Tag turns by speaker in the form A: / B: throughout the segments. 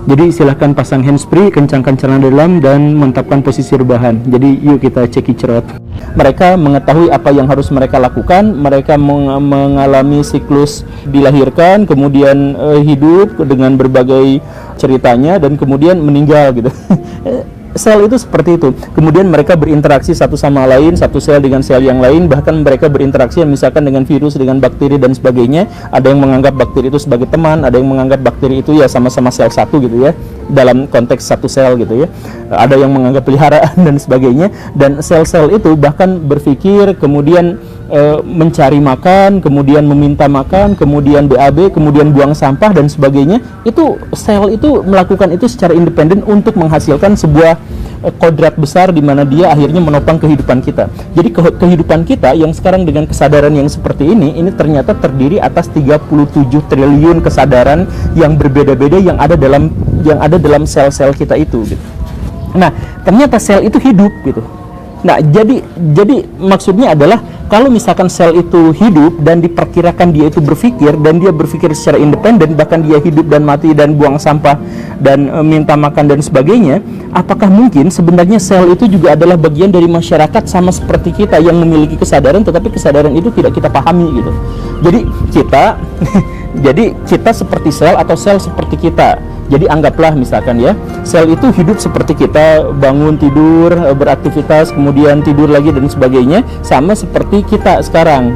A: Jadi silahkan pasang handsfree, kencangkan celana dalam, dan mantapkan posisi rebahan. Jadi yuk kita ceki cerot. Mereka mengetahui apa yang harus mereka lakukan. Mereka mengalami siklus dilahirkan, kemudian hidup dengan berbagai ceritanya, dan kemudian meninggal gitu. Sel itu seperti itu. Kemudian mereka berinteraksi satu sama lain, satu sel dengan sel yang lain, bahkan mereka berinteraksi misalkan dengan virus, dengan bakteri dan sebagainya. Ada yang menganggap bakteri itu sebagai teman, ada yang menganggap bakteri itu ya sama-sama sel satu gitu ya, dalam konteks satu sel gitu ya. Ada yang menganggap peliharaan dan sebagainya. Dan sel-sel itu bahkan berpikir, kemudian mencari makan, kemudian meminta makan, kemudian BAB, kemudian buang sampah dan sebagainya. Itu sel itu melakukan itu secara independen untuk menghasilkan sebuah kodrat besar di mana dia akhirnya menopang kehidupan kita. Jadi kehidupan kita yang sekarang dengan kesadaran yang seperti ini ternyata terdiri atas 37 triliun kesadaran yang berbeda-beda yang ada dalam sel-sel kita itu gitu. Nah, ternyata sel itu hidup gitu. Nah, jadi maksudnya adalah kalau misalkan sel itu hidup dan diperkirakan dia itu berpikir, dan dia berpikir secara independen, bahkan dia hidup dan mati dan buang sampah dan minta makan dan sebagainya, apakah mungkin sebenarnya sel itu juga adalah bagian dari masyarakat sama seperti kita yang memiliki kesadaran, tetapi kesadaran itu tidak kita pahami gitu. Jadi kita seperti sel atau sel seperti kita. Jadi anggaplah misalkan ya, sel itu hidup seperti kita, bangun, tidur, beraktivitas, kemudian tidur lagi dan sebagainya, sama seperti kita sekarang.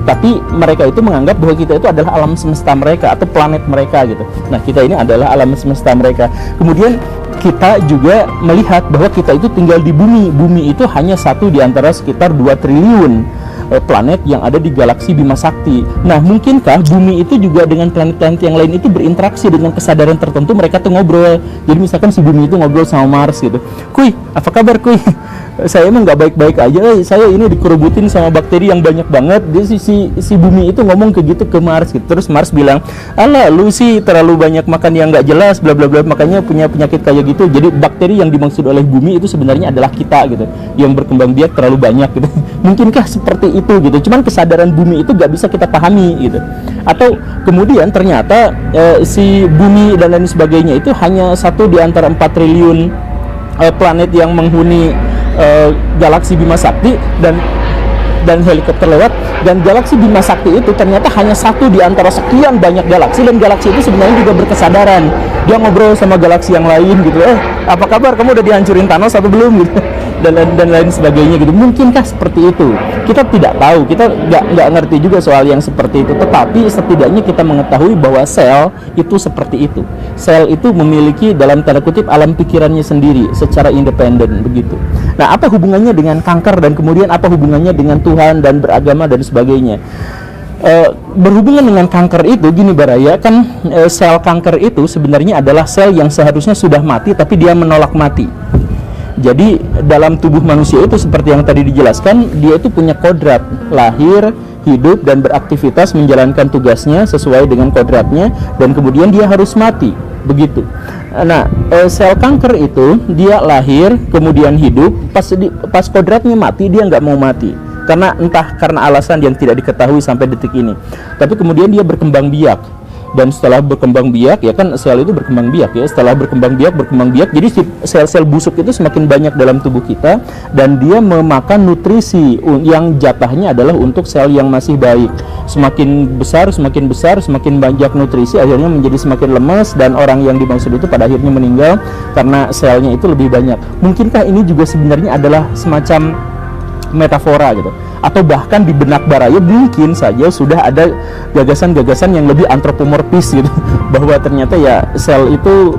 A: Tapi mereka itu menganggap bahwa kita itu adalah alam semesta mereka atau planet mereka gitu. Nah, kita ini adalah alam semesta mereka. Kemudian kita juga melihat bahwa kita itu tinggal di bumi. Bumi itu hanya satu di antara sekitar 2 triliun planet yang ada di galaksi Bima Sakti. Nah, mungkinkah bumi itu juga dengan planet-planet yang lain itu berinteraksi dengan kesadaran tertentu, mereka tuh ngobrol. Jadi misalkan si bumi itu ngobrol sama Mars gitu. Kuy, apa kabar kuy? Saya emang nggak baik-baik aja, saya ini dikerubutin sama bakteri yang banyak banget. Dia si bumi itu ngomong ke gitu ke Mars gitu. Terus Mars bilang, alah lu sih terlalu banyak makan yang nggak jelas, bla bla bla, makanya punya penyakit kayak gitu. Jadi bakteri yang dimaksud oleh bumi itu sebenarnya adalah kita gitu, yang berkembang biak terlalu banyak gitu. Mungkinkah seperti itu gitu? Cuman kesadaran bumi itu nggak bisa kita pahami gitu. Atau kemudian ternyata si bumi dan lain sebagainya itu hanya satu di antara 4 triliun planet yang menghuni galaksi Bima Sakti, dan helikopter lewat, dan galaksi Bima Sakti itu ternyata hanya satu di antara sekian banyak galaksi, dan galaksi itu sebenarnya juga berkesadaran. Dia ngobrol sama galaksi yang lain gitu, apa kabar, kamu udah dihancurin Thanos atau belum gitu, dan lain sebagainya gitu. Mungkinkah seperti itu? Kita tidak tahu, kita nggak ngerti juga soal yang seperti itu, tetapi setidaknya kita mengetahui bahwa sel itu seperti itu. Sel itu memiliki dalam tanda kutip alam pikirannya sendiri secara independen begitu. Nah, apa hubungannya dengan kanker, dan kemudian apa hubungannya dengan Tuhan dan beragama dan sebagainya? Berhubungan dengan kanker itu gini Baraya, kan sel kanker itu sebenarnya adalah sel yang seharusnya sudah mati tapi dia menolak mati. Jadi dalam tubuh manusia itu seperti yang tadi dijelaskan, dia itu punya kodrat lahir, hidup, dan beraktivitas menjalankan tugasnya sesuai dengan kodratnya, dan kemudian dia harus mati begitu. Nah, sel kanker itu dia lahir, kemudian hidup, pas kodratnya mati dia nggak mau mati, entah karena alasan yang tidak diketahui sampai detik ini. Tapi kemudian dia berkembang biak, dan setelah berkembang biak ya kan, sel itu berkembang biak ya, setelah berkembang biak, jadi sel-sel busuk itu semakin banyak dalam tubuh kita, dan dia memakan nutrisi yang jatahnya adalah untuk sel yang masih baik. Semakin besar, semakin banyak nutrisi, akhirnya menjadi semakin lemas, dan orang yang dimaksud itu pada akhirnya meninggal karena selnya itu lebih banyak. Mungkinkah ini juga sebenarnya adalah semacam metafora gitu, atau bahkan di benak Baraya mungkin saja sudah ada gagasan-gagasan yang lebih antropomorfis gitu, bahwa ternyata ya sel itu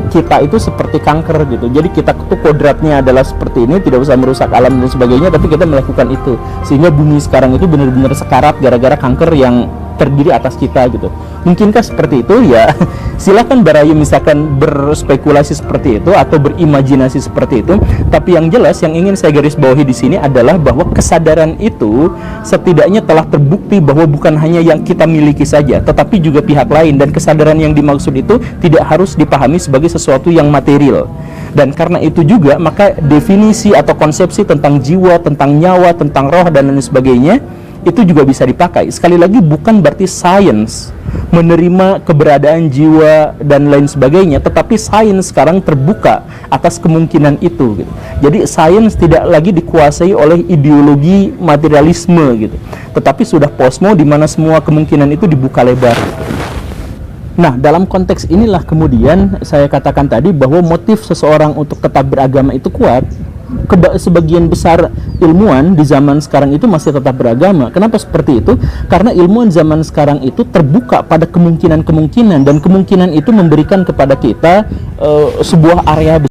A: kita itu seperti kanker gitu. Jadi kita tuh kodratnya adalah seperti ini, tidak usah merusak alam dan sebagainya, tapi kita melakukan itu sehingga bumi sekarang itu benar-benar sekarat gara-gara kanker yang terdiri atas kita gitu. Mungkinkah seperti itu? Ya silakan Baraya misalkan berspekulasi seperti itu atau berimajinasi seperti itu, tapi yang jelas yang ingin saya garis bawahi di sini adalah bahwa kesadaran itu setidaknya telah terbukti bahwa bukan hanya yang kita miliki saja, tetapi juga pihak lain, dan kesadaran yang dimaksud itu tidak harus dipahami sebagai sesuatu yang material. Dan karena itu juga maka definisi atau konsepsi tentang jiwa, tentang nyawa, tentang roh dan lain sebagainya itu juga bisa dipakai. Sekali lagi bukan berarti science menerima keberadaan jiwa dan lain sebagainya, tetapi sains sekarang terbuka atas kemungkinan itu gitu. Jadi sains tidak lagi dikuasai oleh ideologi materialisme gitu, tetapi sudah posmo di mana semua kemungkinan itu dibuka lebar. Nah, dalam konteks inilah kemudian saya katakan tadi bahwa motif seseorang untuk tetap beragama itu kuat. Sebagian besar ilmuwan di zaman sekarang itu masih tetap beragama. Kenapa seperti itu? Karena ilmuwan zaman sekarang itu terbuka pada kemungkinan-kemungkinan, dan kemungkinan itu memberikan kepada kita sebuah area besar